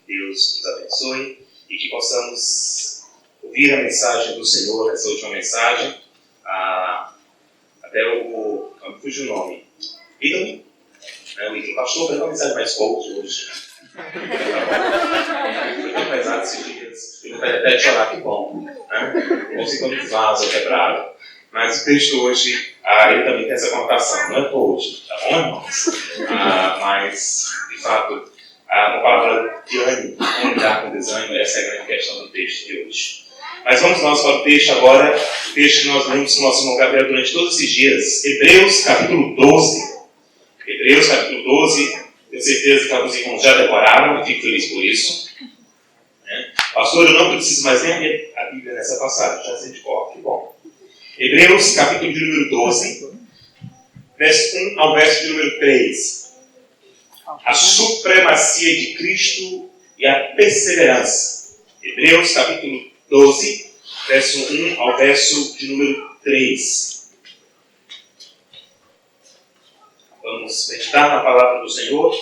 Deus nos abençoe e que possamos ouvir a mensagem do Senhor, essa última mensagem. Até me fugiu o nome. Vitor? O Vitor pastor fez uma mensagem mais forte hoje. Foi tão pesado esses dias. Ele vai até chorar, que bom. Ou se como vaso quebrado. Mas o texto hoje, ele também tem essa conotação. Não é hoje, tá bom, irmãos? Mas, de fato, uma palavra de ânimo, como lidar com desânimo, essa é a grande questão do texto de hoje. Mas vamos nós para o texto agora, o texto que nós lemos com o nosso irmão Gabriel durante todos esses dias, Hebreus capítulo 12. Hebreus capítulo 12, tenho certeza que alguns irmãos já decoraram, e fico feliz por isso. Pastor, eu não preciso mais nem ler a Bíblia nessa passagem, já sei de cor, que bom. Hebreus capítulo de número 12, verso 1 ao verso de número 3. A supremacia de Cristo e a perseverança. Hebreus capítulo 12, verso 1 ao verso de número 3. Vamos meditar na palavra do Senhor,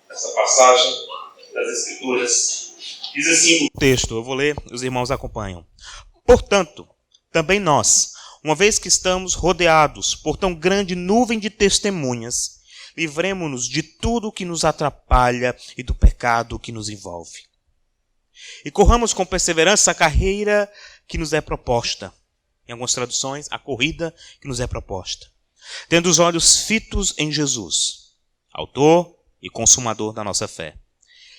essa passagem das Escrituras. Diz assim o texto, eu vou ler, os irmãos acompanham. Portanto, também nós, uma vez que estamos rodeados por tão grande nuvem de testemunhas, livremo-nos de tudo que nos atrapalha e do pecado que nos envolve. E corramos com perseverança a carreira que nos é proposta. Em algumas traduções, a corrida que nos é proposta. Tendo os olhos fitos em Jesus, autor e consumador da nossa fé.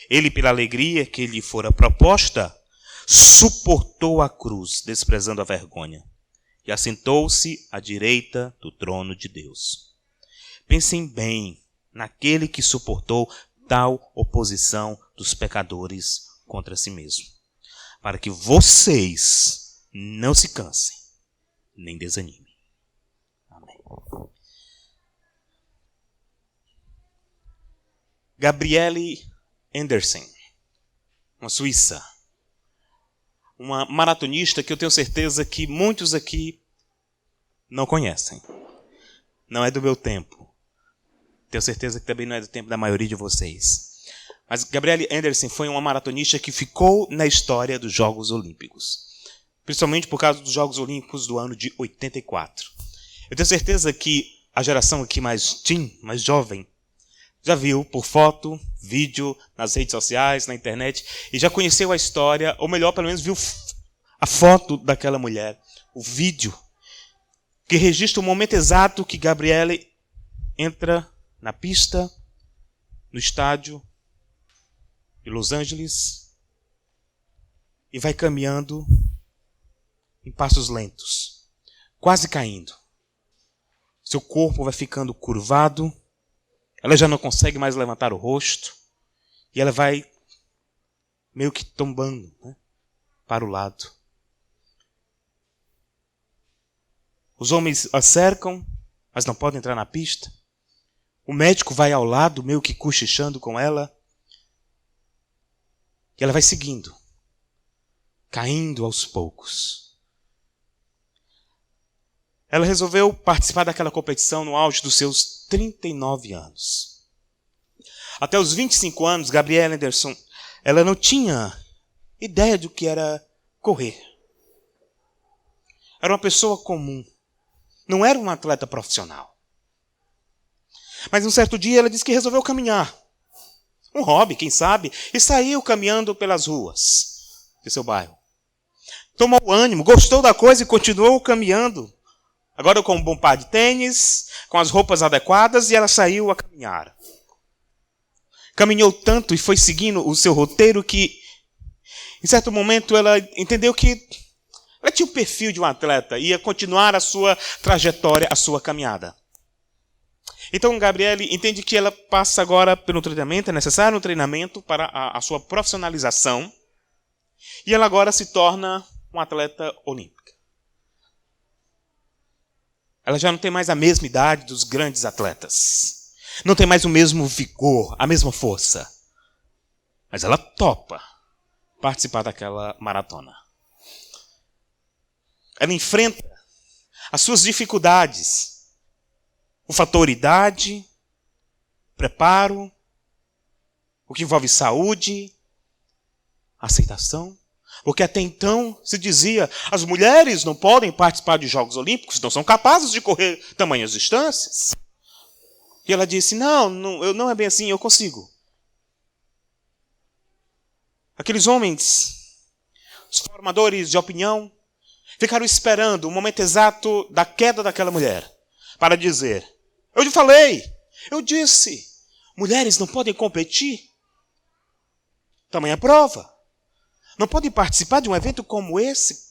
Ele, pela alegria que lhe fora proposta, suportou a cruz, desprezando a vergonha, e assentou-se à direita do trono de Deus. Pensem bem naquele que suportou tal oposição dos pecadores contra si mesmo, para que vocês não se cansem, nem desanimem. Amém. Gabriele Andersen, uma suíça, uma maratonista que eu tenho certeza que muitos aqui não conhecem. Não é do meu tempo. Tenho certeza que também não é do tempo da maioria de vocês. Mas Gabriele Andersen foi uma maratonista que ficou na história dos Jogos Olímpicos. Principalmente por causa dos Jogos Olímpicos do ano de 84. Eu tenho certeza que a geração aqui mais jovem, já viu por foto, vídeo, nas redes sociais, na internet, e já conheceu a história, ou melhor, pelo menos viu a foto daquela mulher, o vídeo, que registra o momento exato que Gabriele entra na pista, no estádio de Los Angeles, e vai caminhando em passos lentos, quase caindo. Seu corpo vai ficando curvado, ela já não consegue mais levantar o rosto, e ela vai meio que tombando, para o lado. Os homens a cercam, mas não podem entrar na pista. O médico vai ao lado, meio que cochichando com ela. E ela vai seguindo, caindo aos poucos. Ela resolveu participar daquela competição no auge dos seus 39 anos. Até os 25 anos, Gabriele Andersen, ela não tinha ideia do que era correr. Era uma pessoa comum. Não era uma atleta profissional. Mas um certo dia ela disse que resolveu caminhar. Um hobby, quem sabe, e saiu caminhando pelas ruas de seu bairro. Tomou ânimo, gostou da coisa e continuou caminhando. Agora com um bom par de tênis, com as roupas adequadas, e ela saiu a caminhar. Caminhou tanto e foi seguindo o seu roteiro que, em certo momento, ela entendeu que ela tinha o perfil de um atleta, ia continuar a sua trajetória, a sua caminhada. Então, Gabriele entende que ela passa agora pelo treinamento, é necessário um treinamento para a sua profissionalização, e ela agora se torna uma atleta olímpica. Ela já não tem mais a mesma idade dos grandes atletas. Não tem mais o mesmo vigor, a mesma força. Mas ela topa participar daquela maratona. Ela enfrenta as suas dificuldades. O fator idade, preparo, o que envolve saúde, aceitação. Porque até então se dizia, as mulheres não podem participar de Jogos Olímpicos, não são capazes de correr tamanhas distâncias. E ela disse, não é bem assim, eu consigo. Aqueles homens, os formadores de opinião, ficaram esperando o momento exato da queda daquela mulher para dizer, eu te falei, eu disse, mulheres não podem competir. Tamanha prova. Não podem participar de um evento como esse.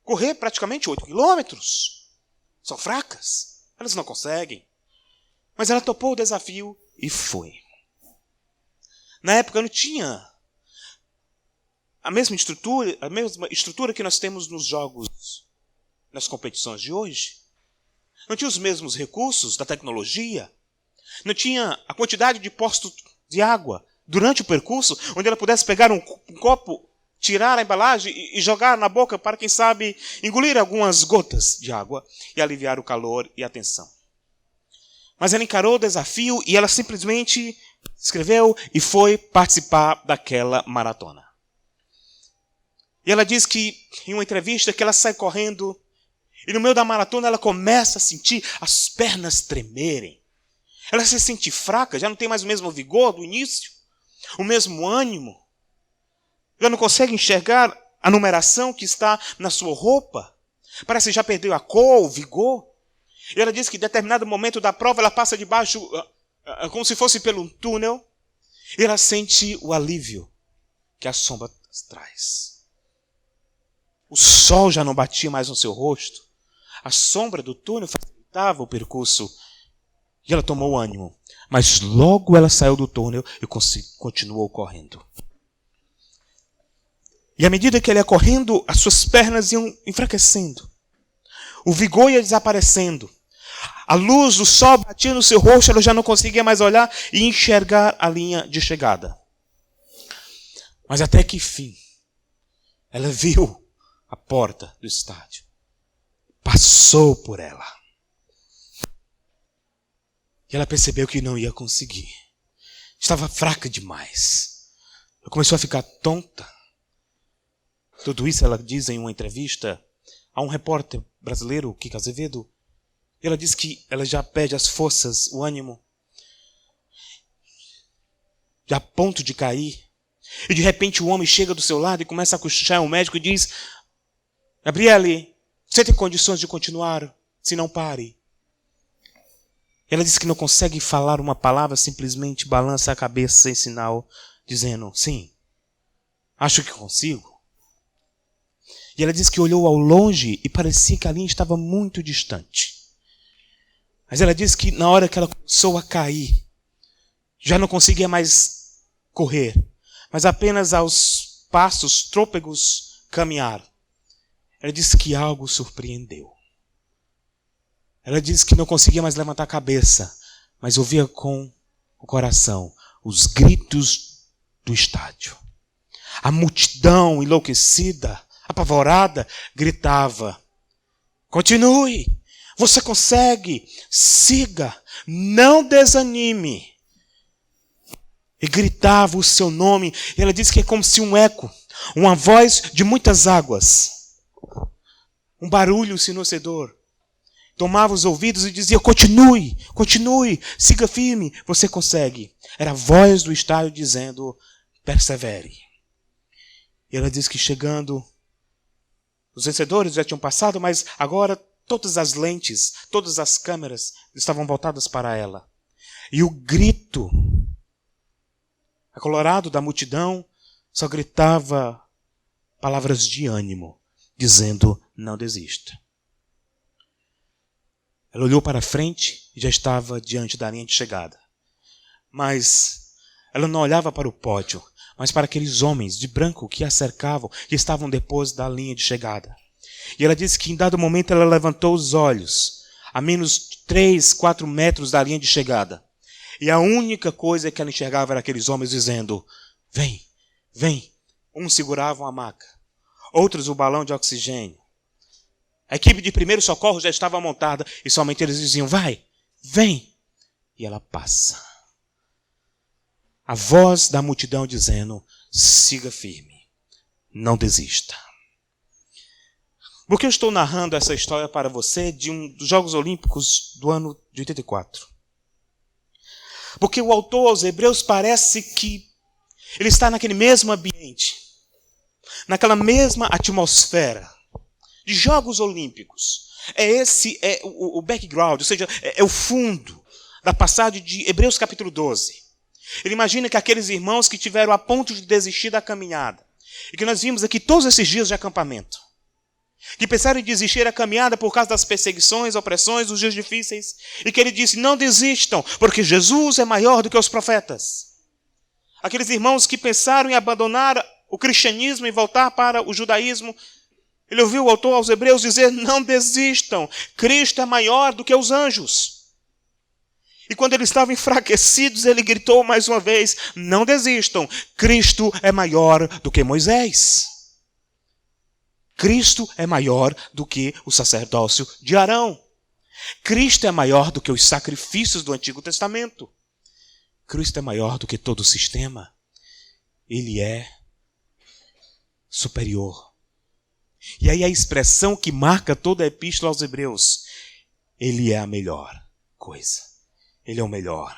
Correr praticamente 8 quilômetros. São fracas. Elas não conseguem. Mas ela topou o desafio e foi. Na época não tinha a mesma estrutura que nós temos nos jogos, nas competições de hoje. Não tinha os mesmos recursos da tecnologia. Não tinha a quantidade de postos de água durante o percurso, onde ela pudesse pegar um copo, tirar a embalagem e jogar na boca para, quem sabe, engolir algumas gotas de água e aliviar o calor e a tensão. Mas ela encarou o desafio e ela simplesmente escreveu e foi participar daquela maratona. E ela diz que, em uma entrevista, que ela sai correndo e no meio da maratona ela começa a sentir as pernas tremerem. Ela se sente fraca, já não tem mais o mesmo vigor do início. O mesmo ânimo. Já não consegue enxergar a numeração que está na sua roupa. Parece que já perdeu a cor, o vigor. E ela diz que em determinado momento da prova ela passa debaixo, como se fosse pelo túnel. E ela sente o alívio que a sombra traz. O sol já não batia mais no seu rosto. A sombra do túnel facilitava o percurso. E ela tomou ânimo. Mas logo ela saiu do túnel e continuou correndo. E à medida que ela ia correndo, as suas pernas iam enfraquecendo. O vigor ia desaparecendo. A luz do sol batia no seu rosto, ela já não conseguia mais olhar e enxergar a linha de chegada. Mas até que enfim, ela viu a porta do estádio. Passou por ela. E ela percebeu que não ia conseguir. Estava fraca demais. Ela começou a ficar tonta. Tudo isso ela diz em uma entrevista a um repórter brasileiro, Kiko Azevedo. Ela diz que ela já perde as forças, o ânimo. Já a ponto de cair. E de repente o homem chega do seu lado e começa a cochichar. O médico e diz, Gabriele, você tem condições de continuar? Se não, pare. Ela diz que não consegue falar uma palavra, simplesmente balança a cabeça em sinal, dizendo, sim, acho que consigo. E ela diz que olhou ao longe e parecia que a linha estava muito distante. Mas ela diz que na hora que ela começou a cair, já não conseguia mais correr, mas apenas aos passos trôpegos caminhar. Ela diz que algo surpreendeu. Ela disse que não conseguia mais levantar a cabeça, mas ouvia com o coração os gritos do estádio. A multidão enlouquecida, apavorada, gritava, continue, você consegue, siga, não desanime. E gritava o seu nome, e ela disse que é como se um eco, uma voz de muitas águas, um barulho ensurdecedor. Tomava os ouvidos e dizia, continue, continue, siga firme, você consegue. Era a voz do estádio dizendo, persevere. E ela diz que chegando, os vencedores já tinham passado, mas agora todas as lentes, todas as câmeras estavam voltadas para ela. E o grito acolorado da multidão só gritava palavras de ânimo, dizendo, não desista. Ela olhou para frente e já estava diante da linha de chegada. Mas ela não olhava para o pódio, mas para aqueles homens de branco que a cercavam, que estavam depois da linha de chegada. E ela disse que em dado momento ela levantou os olhos, a menos 3, 4 metros da linha de chegada. E a única coisa que ela enxergava era aqueles homens dizendo, vem, vem. Uns seguravam a maca, outros o balão de oxigênio. A equipe de primeiro socorro já estava montada e somente eles diziam, vai, vem. E ela passa. a voz da multidão dizendo: siga firme, não desista. Por que eu estou narrando essa história para você de um dos Jogos Olímpicos do ano de 84? Porque o autor aos Hebreus parece que ele está naquele mesmo ambiente, naquela mesma atmosfera de Jogos Olímpicos. Esse é o background, ou seja, é o fundo da passagem de Hebreus capítulo 12. Ele imagina que aqueles irmãos que tiveram a ponto de desistir da caminhada, e que nós vimos aqui todos esses dias de acampamento, que pensaram em desistir da caminhada por causa das perseguições, opressões, dos dias difíceis, e que ele disse: não desistam, porque Jesus é maior do que os profetas. Aqueles irmãos que pensaram em abandonar o cristianismo e voltar para o judaísmo, ele ouviu o autor aos Hebreus dizer: não desistam, Cristo é maior do que os anjos. E quando eles estavam enfraquecidos, ele gritou mais uma vez: não desistam, Cristo é maior do que Moisés. Cristo é maior do que o sacerdócio de Arão. Cristo é maior do que os sacrifícios do Antigo Testamento. Cristo é maior do que todo o sistema. Ele é superior. E aí a expressão que marca toda a epístola aos Hebreus: ele é a melhor coisa. Ele é o melhor.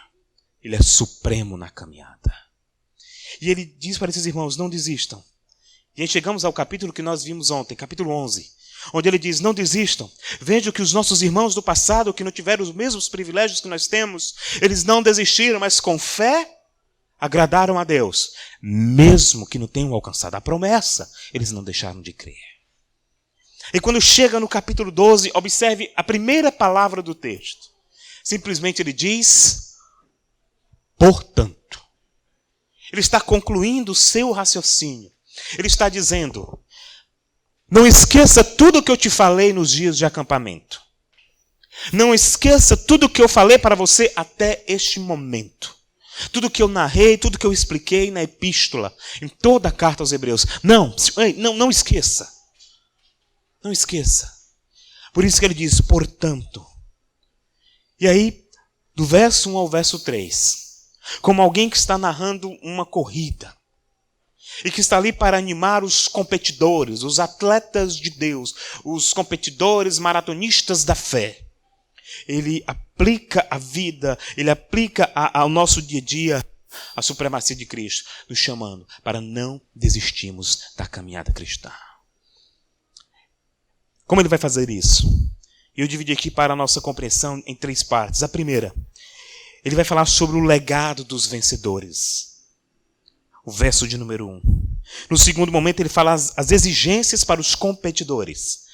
Ele é supremo na caminhada. E ele diz para esses irmãos: não desistam. E aí chegamos ao capítulo que nós vimos ontem, capítulo 11, onde ele diz: não desistam. Vejam que os nossos irmãos do passado, que não tiveram os mesmos privilégios que nós temos, eles não desistiram, mas com fé agradaram a Deus. Mesmo que não tenham alcançado a promessa, eles não deixaram de crer. E quando chega no capítulo 12, observe a primeira palavra do texto. Simplesmente ele diz: portanto. Ele está concluindo o seu raciocínio. Ele está dizendo: não esqueça tudo o que eu te falei nos dias de acampamento. Não esqueça tudo o que eu falei para você até este momento. Tudo o que eu narrei, tudo o que eu expliquei na epístola, em toda a carta aos Hebreus. Não esqueça. Não esqueça. Por isso que ele diz: portanto. E aí, do verso 1 ao verso 3, como alguém que está narrando uma corrida, e que está ali para animar os competidores, os atletas de Deus, os competidores maratonistas da fé. Ele aplica a vida, ele aplica ao nosso dia a dia a supremacia de Cristo, nos chamando para não desistirmos da caminhada cristã. Como ele vai fazer isso? Eu dividi aqui para a nossa compreensão em 3 partes. A primeira, ele vai falar sobre o legado dos vencedores. O verso de número 1. No segundo momento, ele fala as exigências para os competidores.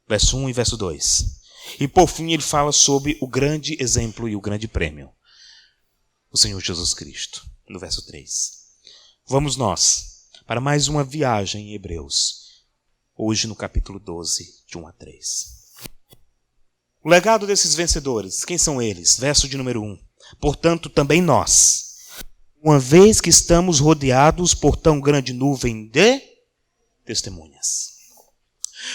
Verso 1 e verso 2. E por fim, ele fala sobre o grande exemplo e o grande prêmio. O Senhor Jesus Cristo. No verso 3. Vamos nós para mais uma viagem em Hebreus. Hoje no capítulo 12, de 1 a 3. O legado desses vencedores, quem são eles? Verso de número 1. Portanto, também nós, uma vez que estamos rodeados por tão grande nuvem de testemunhas.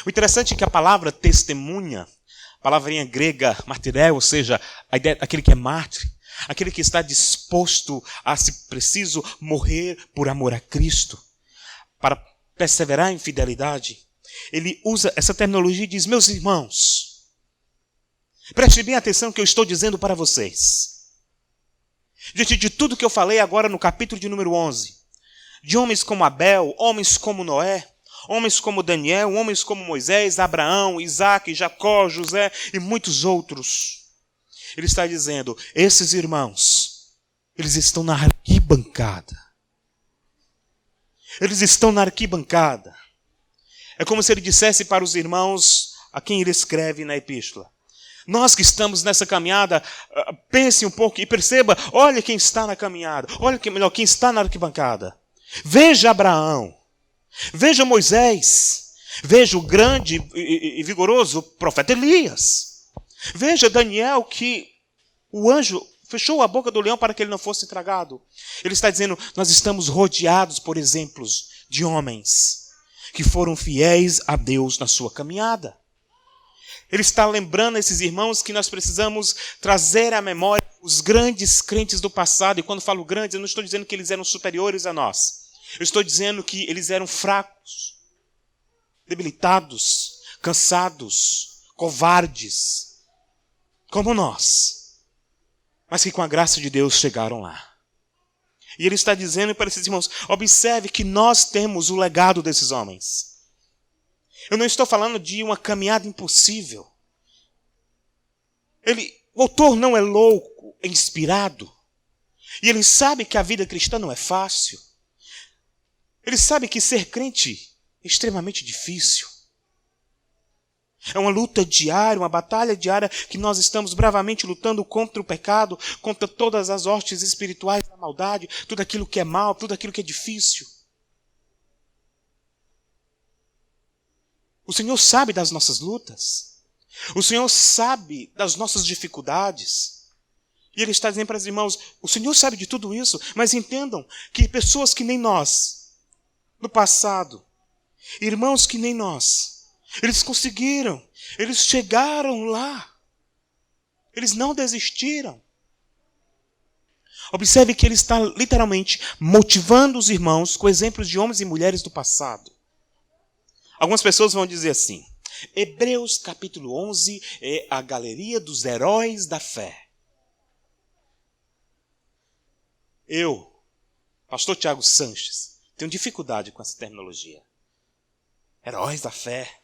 O interessante é que a palavra testemunha, a palavrinha grega martiré, ou seja, a ideia, aquele que é mártir, aquele que está disposto a, se preciso, morrer por amor a Cristo, para perseverar em fidelidade, ele usa essa terminologia e diz: meus irmãos, preste bem atenção no que eu estou dizendo para vocês. Diante de tudo que eu falei agora no capítulo de número 11, de homens como Abel, homens como Noé, homens como Daniel, homens como Moisés, Abraão, Isaac, Jacó, José e muitos outros, ele está dizendo: esses irmãos, eles estão na arquibancada. Eles estão na arquibancada. É como se ele dissesse para os irmãos a quem ele escreve na epístola: nós que estamos nessa caminhada, pense um pouco e perceba, olha quem está na caminhada, olha quem está na arquibancada. Veja Abraão, veja Moisés, veja o grande e vigoroso profeta Elias. Veja Daniel, que o anjo fechou a boca do leão para que ele não fosse tragado. Ele está dizendo: nós estamos rodeados por exemplos de homens que foram fiéis a Deus na sua caminhada. Ele está lembrando a esses irmãos que nós precisamos trazer à memória os grandes crentes do passado, e quando falo grandes, eu não estou dizendo que eles eram superiores a nós. Eu estou dizendo que eles eram fracos, debilitados, cansados, covardes, como nós, mas que com a graça de Deus chegaram lá. E ele está dizendo para esses irmãos, observe que nós temos o legado desses homens. Eu não estou falando de uma caminhada impossível. O autor não é louco, é inspirado. E ele sabe que a vida cristã não é fácil. Ele sabe que ser crente é extremamente difícil. É uma luta diária, uma batalha diária que nós estamos bravamente lutando contra o pecado, contra todas as hostes espirituais da maldade, tudo aquilo que é mal, tudo aquilo que é difícil. O Senhor sabe das nossas lutas. O Senhor sabe das nossas dificuldades. E Ele está dizendo para os irmãos, o Senhor sabe de tudo isso, mas entendam que pessoas que nem nós, no passado, irmãos que nem nós, eles conseguiram, eles chegaram lá, eles não desistiram. Observe que ele está literalmente motivando os irmãos com exemplos de homens e mulheres do passado. Algumas pessoas vão dizer assim, Hebreus capítulo 11 é a galeria dos heróis da fé. Eu, pastor Tiago Sanches, tenho dificuldade com essa terminologia. Heróis da fé.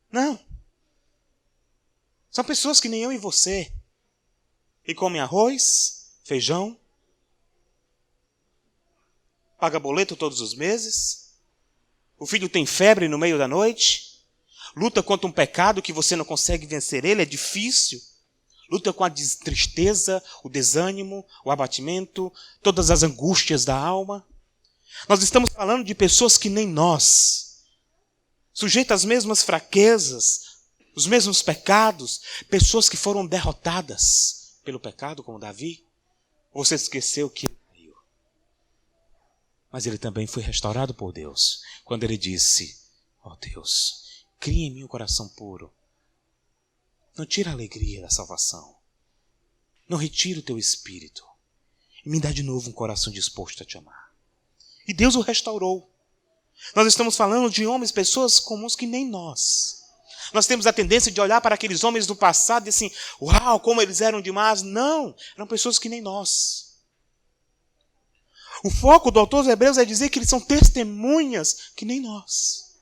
Não. São pessoas que nem eu e você. E comem arroz, feijão, paga boleto todos os meses. O filho tem febre no meio da noite. Luta contra um pecado que você não consegue vencer ele, é difícil. Luta com a tristeza, o desânimo, o abatimento, todas as angústias da alma. Nós estamos falando de pessoas que nem nós. Sujeitas às mesmas fraquezas, os mesmos pecados, pessoas que foram derrotadas pelo pecado, como Davi. Você esqueceu que ele caiu. Mas ele também foi restaurado por Deus, quando ele disse, ó Deus, cria em mim um coração puro. Não tira a alegria da salvação. Não retira o teu espírito. E me dá de novo um coração disposto a te amar. E Deus o restaurou. Nós estamos falando de homens, pessoas comuns que nem nós. Nós temos a tendência de olhar para aqueles homens do passado e assim, uau, como eles eram demais. Não, eram pessoas que nem nós. O foco do autor dos Hebreus é dizer que eles são testemunhas que nem nós.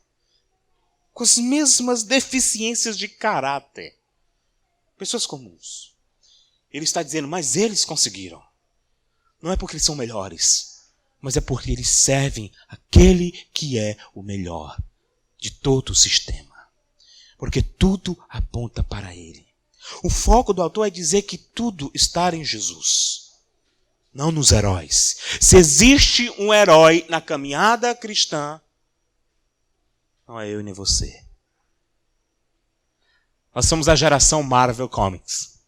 Com as mesmas deficiências de caráter. Pessoas comuns. Ele está dizendo, mas eles conseguiram. Não é porque eles são melhores, mas é porque eles servem aquele que é o melhor de todo o sistema. Porque tudo aponta para ele. O foco do autor é dizer que tudo está em Jesus, não nos heróis. Se existe um herói na caminhada cristã, não é eu nem você. Nós somos a geração Marvel Comics.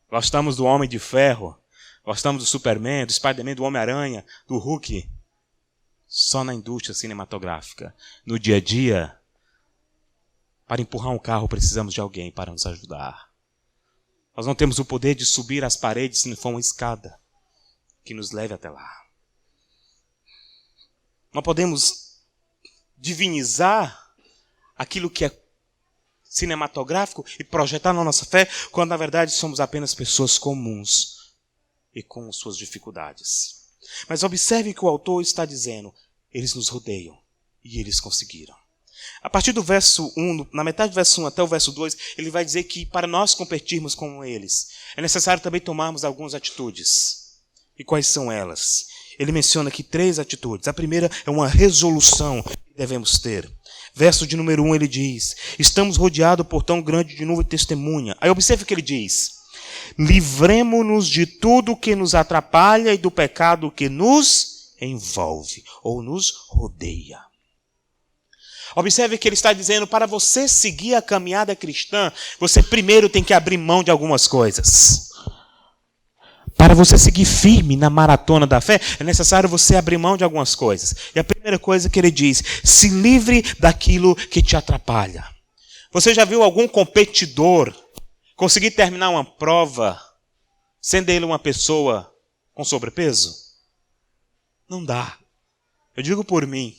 Gostamos do Homem de Ferro, gostamos do Superman, do Spider-Man, do Homem-Aranha, do Hulk. Só na indústria cinematográfica. No dia a dia, para empurrar um carro, precisamos de alguém para nos ajudar. Nós não temos o poder de subir as paredes se não for uma escada que nos leve até lá. Não podemos divinizar aquilo que é cinematográfico e projetar na nossa fé, quando na verdade somos apenas pessoas comuns e com suas dificuldades. Mas observe que o autor está dizendo, eles nos rodeiam e eles conseguiram. A partir do verso 1, na metade do verso 1 até o verso 2, ele vai dizer que para nós competirmos com eles, é necessário também tomarmos algumas atitudes. E quais são elas? Ele menciona aqui 3 atitudes. A primeira é uma resolução que devemos ter. Verso de número 1 ele diz, estamos rodeados por tão grande de nuvem testemunha. Aí observe o que ele diz. Livremo-nos de tudo que nos atrapalha e do pecado que nos envolve ou nos rodeia. Observe que ele está dizendo, para você seguir a caminhada cristã, você primeiro tem que abrir mão de algumas coisas. Para você seguir firme na maratona da fé, é necessário você abrir mão de algumas coisas. E a primeira coisa que ele diz, se livre daquilo que te atrapalha. Você já viu algum competidor conseguir terminar uma prova sendo ele uma pessoa com sobrepeso? Não dá. Eu digo por mim.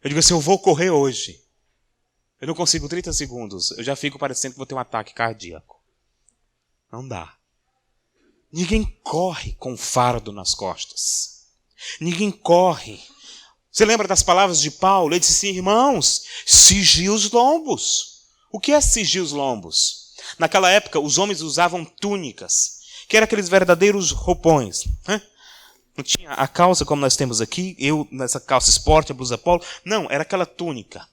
Eu digo assim, eu vou correr hoje. Eu não consigo 30 segundos. Eu já fico parecendo que vou ter um ataque cardíaco. Não dá. Ninguém corre com fardo nas costas. Ninguém corre. Você lembra das palavras de Paulo? Ele disse assim, irmãos, cingir os lombos. O que é cingir os lombos? Naquela época, os homens usavam túnicas, que eram aqueles verdadeiros roupões. Não tinha a calça como nós temos aqui, eu nessa calça esporte, a blusa polo. Não, era aquela túnica.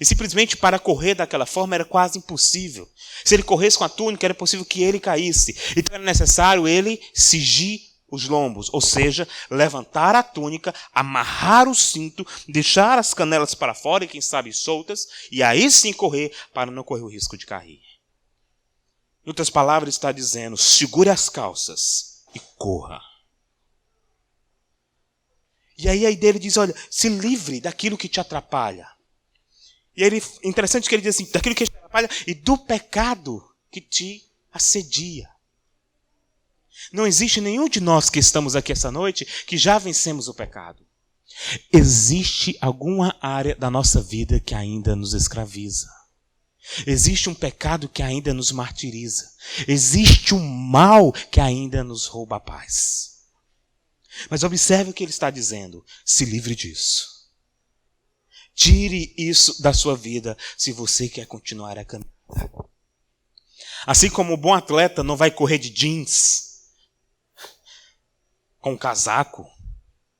E simplesmente para correr daquela forma era quase impossível. Se ele corresse com a túnica, era possível que ele caísse. Então era necessário ele cingir os lombos, ou seja, levantar a túnica, amarrar o cinto, deixar as canelas para fora e quem sabe soltas, e aí sim correr para não correr o risco de cair. Em outras palavras, está dizendo, segure as calças e corra. E aí a ideia dele diz, olha, se livre daquilo que te atrapalha. E aí, interessante que ele diz assim, daquilo que te atrapalha e do pecado que te assedia. Não existe nenhum de nós que estamos aqui essa noite que já vencemos o pecado. Existe alguma área da nossa vida que ainda nos escraviza. Existe um pecado que ainda nos martiriza. Existe um mal que ainda nos rouba a paz. Mas observe o que ele está dizendo. Se livre disso. Tire isso da sua vida se você quer continuar a caminhar. Assim como o bom atleta não vai correr de jeans, com um casaco,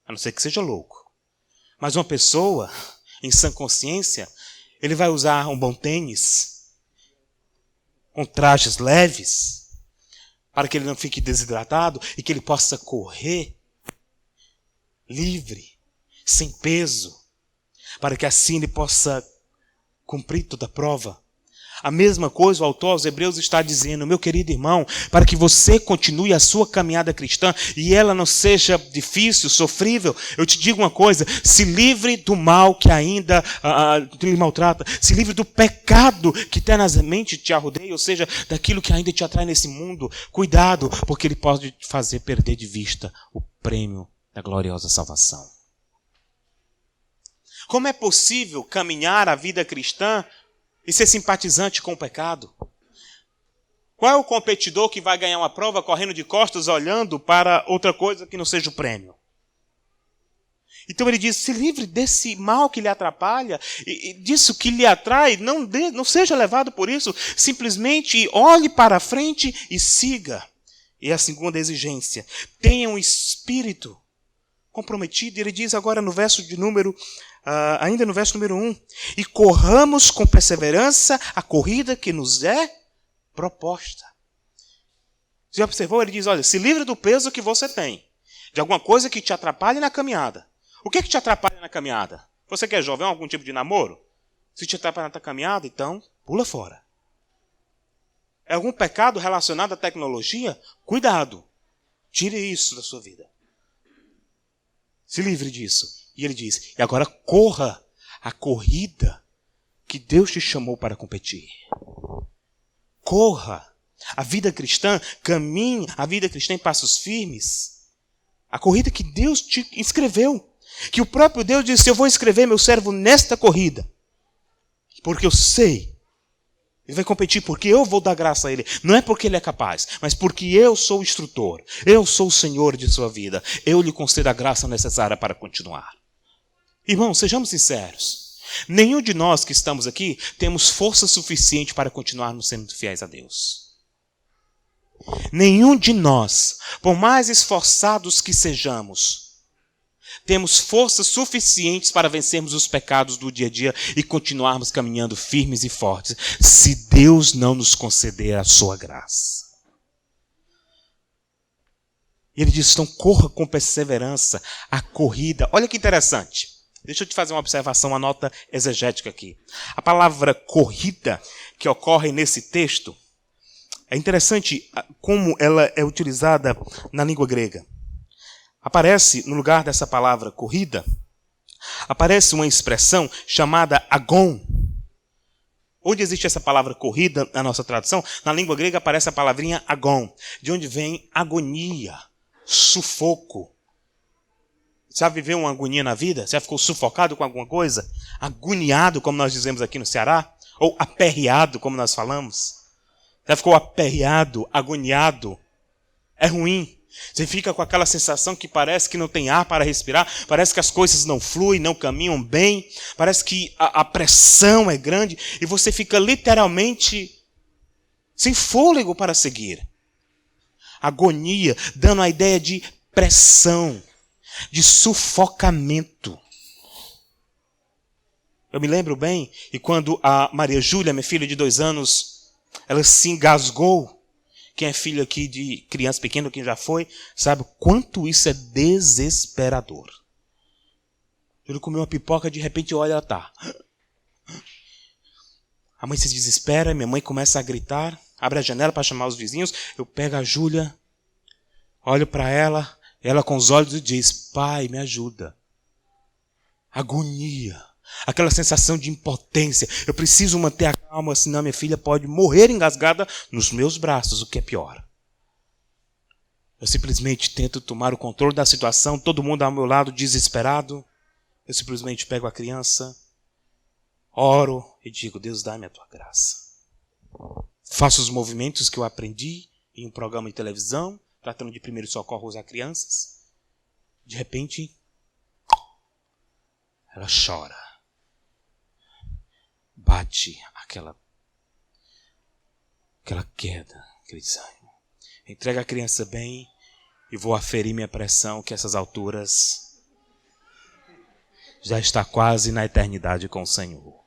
a não ser que seja louco. Mas uma pessoa, em sã consciência, ele vai usar um bom tênis, com trajes leves, para que ele não fique desidratado e que ele possa correr livre, sem peso, para que assim ele possa cumprir toda a prova. A mesma coisa o autor aos Hebreus está dizendo, meu querido irmão, para que você continue a sua caminhada cristã e ela não seja difícil, sofrível, eu te digo uma coisa, se livre do mal que ainda lhe maltrata, se livre do pecado que eternamente te arrodeia, ou seja, daquilo que ainda te atrai nesse mundo. Cuidado, porque ele pode te fazer perder de vista o prêmio da gloriosa salvação. Como é possível caminhar a vida cristã e ser simpatizante com o pecado? Qual é o competidor que vai ganhar uma prova correndo de costas, olhando para outra coisa que não seja o prêmio? Então ele diz, se livre desse mal que lhe atrapalha, e disso que lhe atrai, não seja levado por isso, simplesmente olhe para a frente e siga. E a segunda exigência, tenha um espírito comprometido. Ele diz agora no verso de número ainda no verso número 1, e corramos com perseverança a corrida que nos é proposta. Você já observou? Ele diz, olha, se livre do peso que você tem, de alguma coisa que te atrapalhe na caminhada. O que te atrapalha na caminhada? Você que é jovem, algum tipo de namoro? Se te atrapalha na caminhada, então, pula fora. É algum pecado relacionado à tecnologia? Cuidado. Tire isso da sua vida. Se livre disso. E ele diz, e agora corra a corrida que Deus te chamou para competir. Corra. A vida cristã, caminhe a vida cristã em passos firmes. A corrida que Deus te inscreveu. Que o próprio Deus disse, eu vou inscrever meu servo nesta corrida. Porque eu sei. Ele vai competir porque eu vou dar graça a ele. Não é porque ele é capaz, mas porque eu sou o instrutor. Eu sou o Senhor de sua vida. Eu lhe concedo a graça necessária para continuar. Irmãos, sejamos sinceros. Nenhum de nós que estamos aqui temos força suficiente para continuarmos sendo fiéis a Deus. Nenhum de nós, por mais esforçados que sejamos, temos forças suficientes para vencermos os pecados do dia a dia e continuarmos caminhando firmes e fortes, se Deus não nos conceder a sua graça. E ele diz, então corra com perseverança a corrida. Olha que interessante. Deixa eu te fazer uma observação, uma nota exegética aqui. A palavra corrida que ocorre nesse texto, é interessante como ela é utilizada na língua grega. Aparece, no lugar dessa palavra corrida, aparece uma expressão chamada agon. Onde existe essa palavra corrida na nossa tradução, na língua grega aparece a palavrinha agon, de onde vem agonia, sufoco. Já viveu uma agonia na vida? Já ficou sufocado com alguma coisa? Agoniado, como nós dizemos aqui no Ceará? Ou aperreado, como nós falamos? Já ficou aperreado, agoniado? É ruim. Você fica com aquela sensação que parece que não tem ar para respirar, parece que as coisas não fluem, não caminham bem, parece que a pressão é grande e você fica literalmente sem fôlego para seguir. Agonia, dando a ideia de pressão, de sufocamento. Eu me lembro bem, e quando a Maria Júlia, minha filha de 2 anos, ela se engasgou. Quem é filho aqui de criança pequena, quem já foi, sabe o quanto isso é desesperador. Ele comeu uma pipoca, de repente olha, ela tá. A mãe se desespera, minha mãe começa a gritar, abre a janela para chamar os vizinhos, eu pego a Júlia, olho para ela, ela com os olhos diz, pai, me ajuda. Agonia. Aquela sensação de impotência. Eu preciso manter a calma, senão minha filha pode morrer engasgada nos meus braços, o que é pior. Eu simplesmente tento tomar o controle da situação, todo mundo ao meu lado desesperado. Eu simplesmente pego a criança, oro e digo, Deus, dá-me a tua graça. Faço os movimentos que eu aprendi em um programa de televisão, tratando de primeiros socorros a crianças. De repente, ela chora. Bate aquela queda, aquele desânimo. Entrega a criança bem e vou aferir minha pressão, que essas alturas já está quase na eternidade com o Senhor.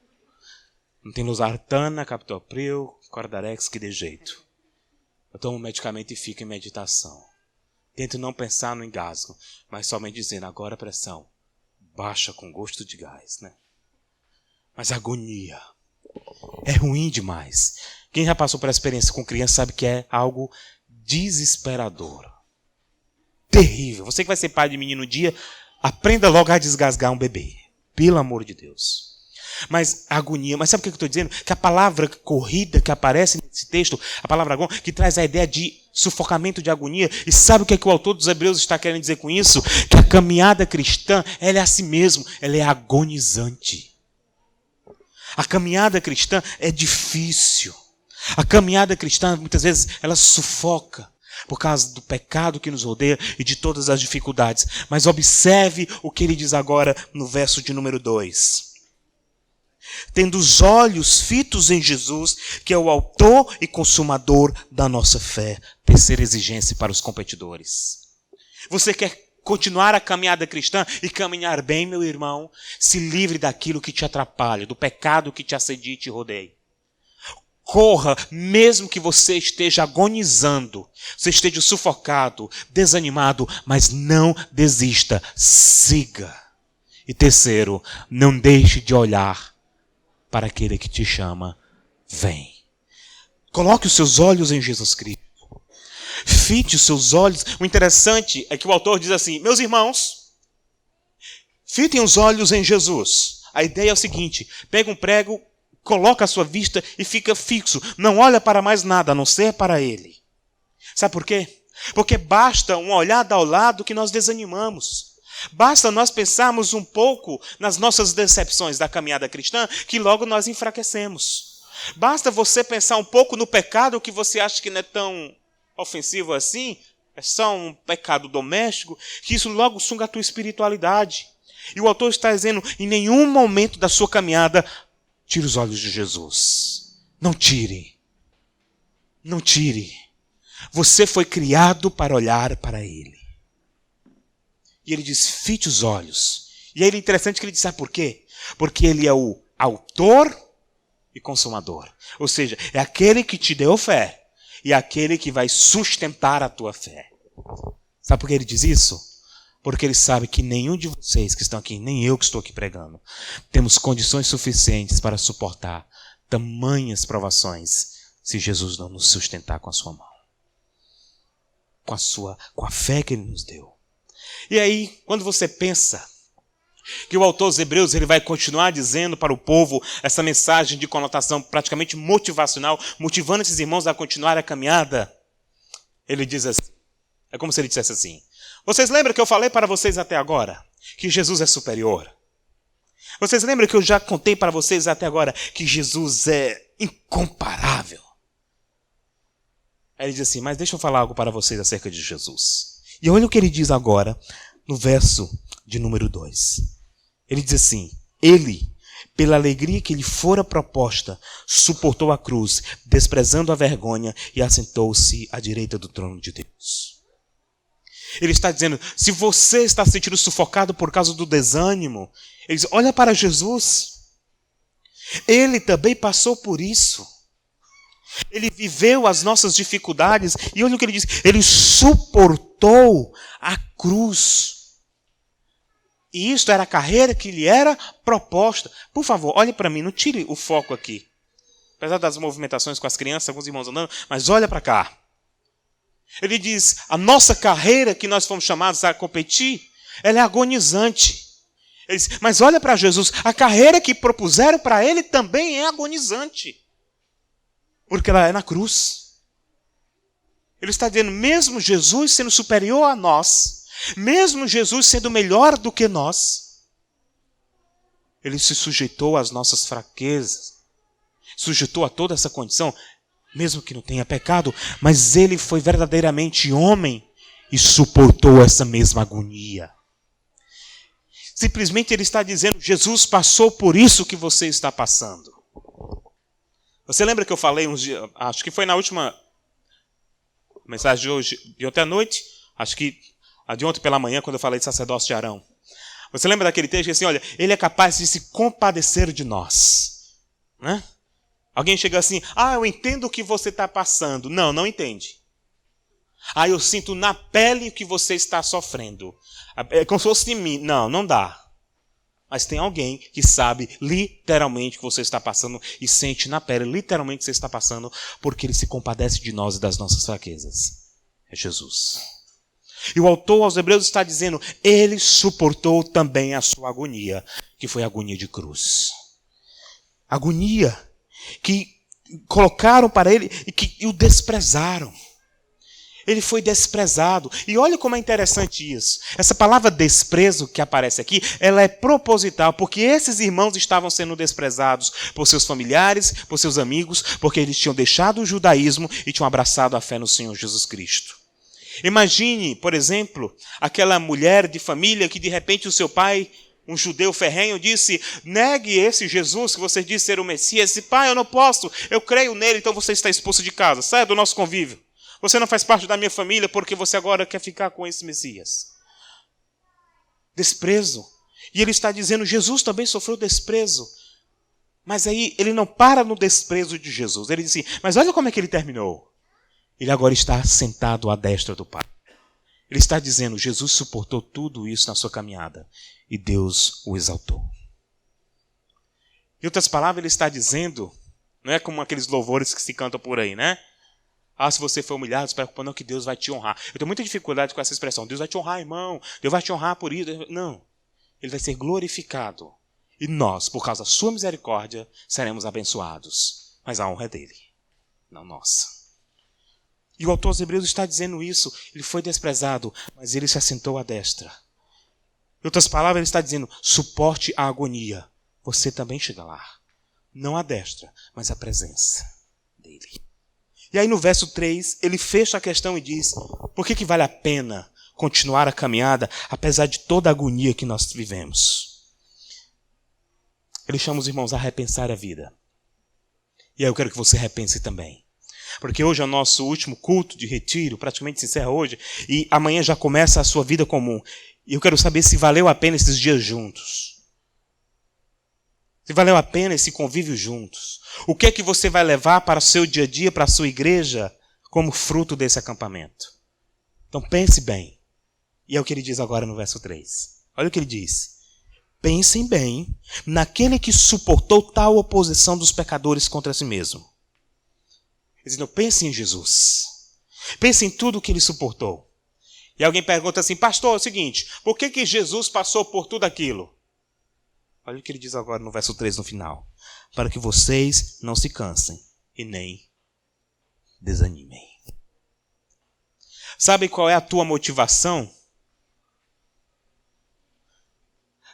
Não tem losartana, captopril, cordarex, que dê jeito. Eu tomo um medicamento e fico em meditação. Tento não pensar no engasgo, mas somente dizendo, agora a pressão baixa com gosto de gás, né? Mas agonia é ruim demais. Quem já passou por essa experiência com criança sabe que é algo desesperador. Terrível. Você que vai ser pai de menino um dia, aprenda logo a desgasgar um bebê. Pelo amor de Deus. Mas agonia, mas sabe o que eu estou dizendo? Que a palavra corrida que aparece nesse texto, a palavra agon, que traz a ideia de sufocamento, de agonia. E sabe o que é que o autor dos Hebreus está querendo dizer com isso? Que a caminhada cristã, ela é assim mesmo, ela é agonizante. A caminhada cristã é difícil. A caminhada cristã, muitas vezes, ela sufoca por causa do pecado que nos rodeia e de todas as dificuldades. Mas observe o que ele diz agora no verso de número 2. Tendo os olhos fitos em Jesus, que é o autor e consumador da nossa fé. Terceira exigência para os competidores. Você quer continuar a caminhada cristã e caminhar bem, meu irmão? Se livre daquilo que te atrapalha, do pecado que te assedia e te rodeia. Corra, mesmo que você esteja agonizando, você esteja sufocado, desanimado, mas não desista, siga. E terceiro, não deixe de olhar para aquele que te chama, vem. Coloque os seus olhos em Jesus Cristo. Fite os seus olhos. O interessante é que o autor diz assim, meus irmãos, fitem os olhos em Jesus. A ideia é o seguinte, pega um prego, coloca a sua vista e fica fixo. Não olha para mais nada, a não ser para Ele. Sabe por quê? Porque basta uma olhada ao lado que nós desanimamos. Basta nós pensarmos um pouco nas nossas decepções da caminhada cristã, que logo nós enfraquecemos. Basta você pensar um pouco no pecado que você acha que não é tão ofensivo assim, é só um pecado doméstico, que isso logo sunga a tua espiritualidade. E o autor está dizendo, em nenhum momento da sua caminhada, tire os olhos de Jesus. Não tire. Não tire. Você foi criado para olhar para Ele. E ele diz, fite os olhos. E aí é interessante que ele diz, sabe por quê? Porque Ele é o autor e consumador. Ou seja, é aquele que te deu fé e aquele que vai sustentar a tua fé. Sabe por que ele diz isso? Porque ele sabe que nenhum de vocês que estão aqui, nem eu que estou aqui pregando, temos condições suficientes para suportar tamanhas provações se Jesus não nos sustentar com a sua mão. Com a fé que Ele nos deu. E aí, quando você pensa Que o autor dos Hebreus ele vai continuar dizendo para o povo essa mensagem de conotação praticamente motivacional, motivando esses irmãos a continuar a caminhada. Ele diz assim, é como se ele dissesse assim: vocês lembram que eu falei para vocês até agora que Jesus é superior? Vocês lembram que eu já contei para vocês até agora que Jesus é incomparável? Aí ele diz assim, mas deixa eu falar algo para vocês acerca de Jesus. E olha o que ele diz agora no verso de número 2. Ele diz assim, ele, pela alegria que lhe fora proposta, suportou a cruz, desprezando a vergonha e assentou-se à direita do trono de Deus. Ele está dizendo, se você está se sentindo sufocado por causa do desânimo, ele diz, olha para Jesus. Ele também passou por isso. Ele viveu as nossas dificuldades e olha o que ele diz, ele suportou a cruz. E isto era a carreira que lhe era proposta. Por favor, olhe para mim, não tire o foco aqui. Apesar das movimentações com as crianças, alguns irmãos andando, mas olha para cá. Ele diz, a nossa carreira que nós fomos chamados a competir, ela é agonizante. Ele diz, mas olha para Jesus, a carreira que propuseram para ele também é agonizante. Porque ela é na cruz. Ele está dizendo, mesmo Jesus sendo superior a nós, mesmo Jesus sendo melhor do que nós, ele se sujeitou às nossas fraquezas, sujeitou a toda essa condição, mesmo que não tenha pecado, mas ele foi verdadeiramente homem e suportou essa mesma agonia. Simplesmente ele está dizendo, Jesus passou por isso que você está passando. Você lembra que eu falei uns dias, acho que foi na última mensagem de hoje, de ontem à noite, acho que a de ontem pela manhã, quando eu falei de sacerdócio de Arão. Você lembra daquele texto que assim, olha, ele é capaz de se compadecer de nós. Né? Alguém chega assim, eu entendo o que você está passando. Não, não entende. Eu sinto na pele o que você está sofrendo. É como se fosse de mim. Não, não dá. Mas tem alguém que sabe literalmente o que você está passando e sente na pele literalmente o que você está passando porque ele se compadece de nós e das nossas fraquezas. É Jesus. E o autor aos Hebreus está dizendo, ele suportou também a sua agonia, que foi a agonia de cruz. Agonia que colocaram para ele e que o desprezaram. Ele foi desprezado. E olha como é interessante isso. Essa palavra desprezo que aparece aqui, ela é proposital, porque esses irmãos estavam sendo desprezados por seus familiares, por seus amigos, porque eles tinham deixado o judaísmo e tinham abraçado a fé no Senhor Jesus Cristo. Imagine, por exemplo, aquela mulher de família que de repente o seu pai, um judeu ferrenho, disse, negue esse Jesus que você diz ser o Messias. E pai, eu não posso, eu creio nele, então você está expulso de casa, saia do nosso convívio. Você não faz parte da minha família porque você agora quer ficar com esse Messias. Desprezo. E ele está dizendo, Jesus também sofreu desprezo. Mas aí ele não para no desprezo de Jesus. Ele diz assim, mas olha como é que ele terminou. Ele agora está sentado à destra do Pai. Ele está dizendo, Jesus suportou tudo isso na sua caminhada. E Deus o exaltou. Em outras palavras, ele está dizendo, não é como aqueles louvores que se cantam por aí, né? Se você for humilhado, se preocupa não que Deus vai te honrar. Eu tenho muita dificuldade com essa expressão. Deus vai te honrar, irmão. Deus vai te honrar por isso. Não. Ele vai ser glorificado. E nós, por causa da sua misericórdia, seremos abençoados. Mas a honra é dele, não nossa. E o autor dos Hebreus está dizendo isso. Ele foi desprezado, mas ele se assentou à destra. Em outras palavras, ele está dizendo, suporte a agonia. Você também chega lá. Não à destra, mas à presença dele. E aí no verso 3, ele fecha a questão e diz, por que vale a pena continuar a caminhada, apesar de toda a agonia que nós vivemos? Ele chama os irmãos a repensar a vida. E aí eu quero que você repense também. Porque hoje é o nosso último culto de retiro, praticamente se encerra hoje, e amanhã já começa a sua vida comum. E eu quero saber se valeu a pena esses dias juntos. Se valeu a pena esse convívio juntos. O que é que você vai levar para o seu dia a dia, para a sua igreja, como fruto desse acampamento? Então pense bem. E é o que ele diz agora no verso 3. Olha o que ele diz. Pensem bem naquele que suportou tal oposição dos pecadores contra si mesmo. Ele diz, não, pense em Jesus. Pense em tudo o que ele suportou. E alguém pergunta assim, pastor, é o seguinte, por que Jesus passou por tudo aquilo? Olha o que ele diz agora no verso 3 no final. Para que vocês não se cansem e nem desanimem. Sabe qual é a tua motivação?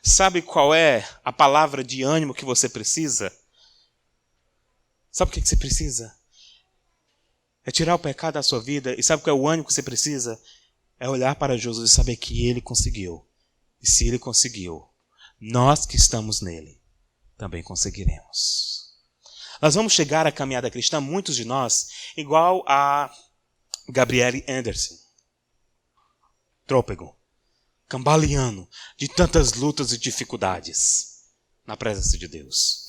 Sabe qual é a palavra de ânimo que você precisa? Sabe o que você precisa? É tirar o pecado da sua vida. E sabe qual é o ânimo que você precisa? É olhar para Jesus e saber que Ele conseguiu. E se Ele conseguiu, nós que estamos nele também conseguiremos. Nós vamos chegar à caminhada cristã, muitos de nós, igual a Gabrielle Anderson. Trôpego, cambaleando de tantas lutas e dificuldades na presença de Deus.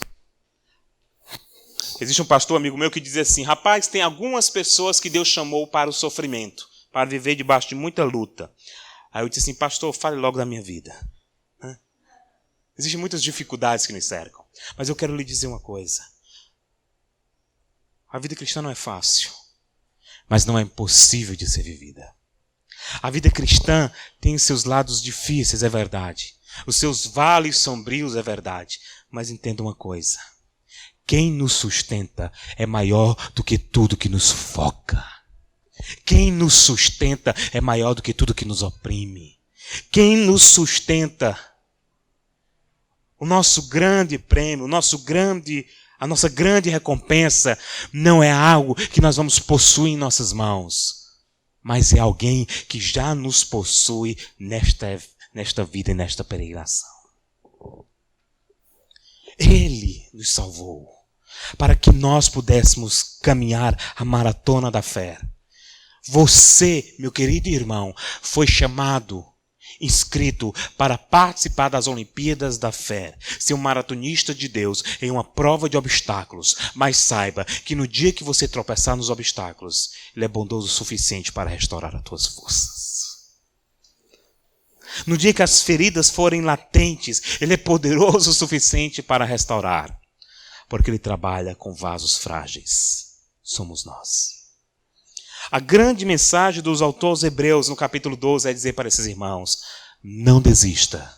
Existe um pastor amigo meu que diz assim: rapaz, tem algumas pessoas que Deus chamou para o sofrimento, para viver debaixo de muita luta. Aí eu disse assim: pastor, fale logo da minha vida. Existem muitas dificuldades que nos cercam, mas eu quero lhe dizer uma coisa. A vida cristã não é fácil, mas não é impossível de ser vivida. A vida cristã tem os seus lados difíceis, é verdade. Os seus vales sombrios, é verdade. Mas entenda uma coisa. Quem nos sustenta é maior do que tudo que nos sufoca. Quem nos sustenta é maior do que tudo que nos oprime. Quem nos sustenta, o nosso grande prêmio, a nossa grande recompensa não é algo que nós vamos possuir em nossas mãos, mas é alguém que já nos possui nesta vida e nesta peregrinação. Ele nos salvou para que nós pudéssemos caminhar a maratona da fé. Você, meu querido irmão, foi chamado, inscrito para participar das Olimpíadas da Fé, ser um maratonista de Deus em uma prova de obstáculos. Mas saiba que no dia que você tropeçar nos obstáculos, Ele é bondoso o suficiente para restaurar as tuas forças. No dia que as feridas forem latentes, Ele é poderoso o suficiente para restaurar, porque Ele trabalha com vasos frágeis. Somos nós. A grande mensagem dos autores hebreus no capítulo 12 é dizer para esses irmãos: não desista,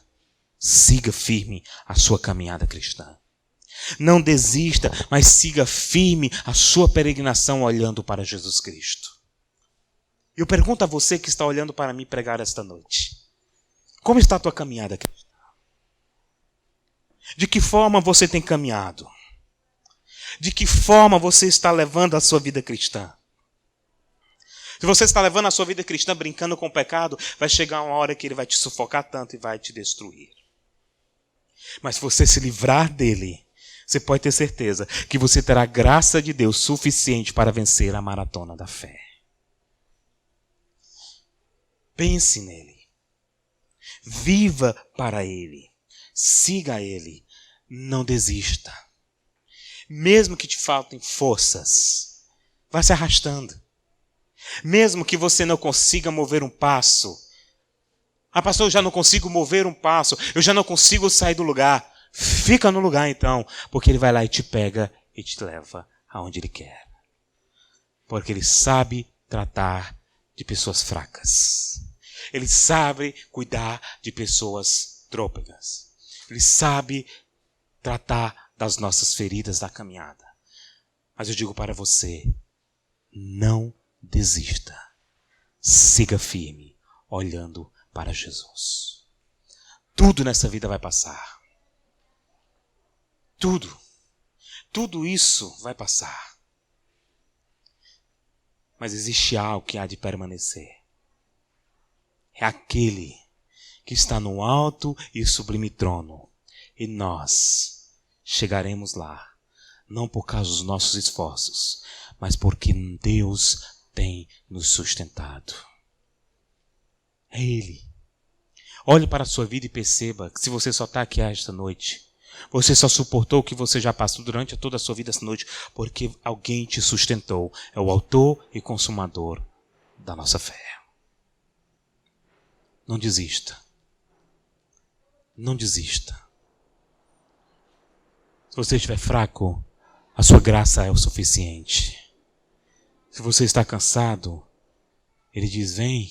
siga firme a sua caminhada cristã. Não desista, mas siga firme a sua peregrinação olhando para Jesus Cristo. Eu pergunto a você que está olhando para mim pregar esta noite: como está a tua caminhada cristã? De que forma você tem caminhado? De que forma você está levando a sua vida cristã? Se você está levando a sua vida cristã brincando com o pecado, vai chegar uma hora que ele vai te sufocar tanto e vai te destruir. Mas se você se livrar dele, você pode ter certeza que você terá graça de Deus suficiente para vencer a maratona da fé. Pense nele. Viva para ele. Siga ele. Não desista. Mesmo que te faltem forças, vá se arrastando. Mesmo que você não consiga mover um passo. Ah, pastor, eu já não consigo mover um passo. Eu já não consigo sair do lugar. Fica no lugar então, porque Ele vai lá e te pega e te leva aonde Ele quer. Porque Ele sabe tratar de pessoas fracas. Ele sabe cuidar de pessoas trôpegas. Ele sabe tratar das nossas feridas da caminhada. Mas eu digo para você, não desista. Siga firme, olhando para Jesus. Tudo nessa vida vai passar. Tudo isso vai passar. Mas existe algo que há de permanecer. É aquele que está no alto e sublime trono. E nós chegaremos lá, não por causa dos nossos esforços, mas porque Deus tem nos sustentado. É Ele. Olhe para a sua vida e perceba que se você só está aqui esta noite, você só suportou o que você já passou durante toda a sua vida esta noite, porque alguém te sustentou. É o autor e consumador da nossa fé. Não desista. Não desista. Se você estiver fraco, a sua graça é o suficiente. Se você está cansado, Ele diz: vem,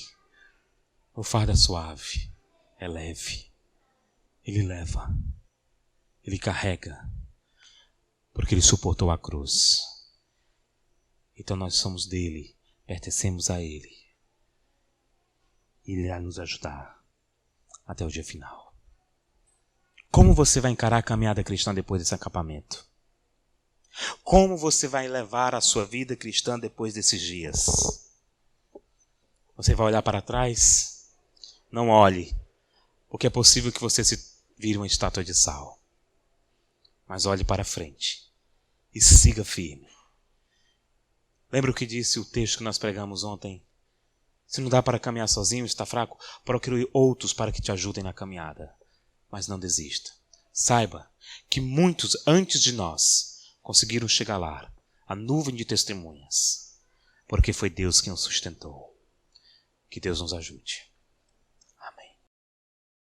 o fardo é suave, é leve. Ele leva. Ele carrega, porque Ele suportou a cruz. Então nós somos dele, pertencemos a Ele. E Ele irá nos ajudar até o dia final. Como você vai encarar a caminhada cristã depois desse acampamento? Como você vai levar a sua vida cristã depois desses dias? Você vai olhar para trás? Não olhe, porque é possível que você se vire uma estátua de sal. Mas olhe para frente e siga firme. Lembra o que disse o texto que nós pregamos ontem? Se não dá para caminhar sozinho, está fraco, procure outros para que te ajudem na caminhada. Mas não desista. Saiba que muitos antes de nós conseguiram chegar lá, a nuvem de testemunhas, porque foi Deus quem os sustentou. Que Deus nos ajude.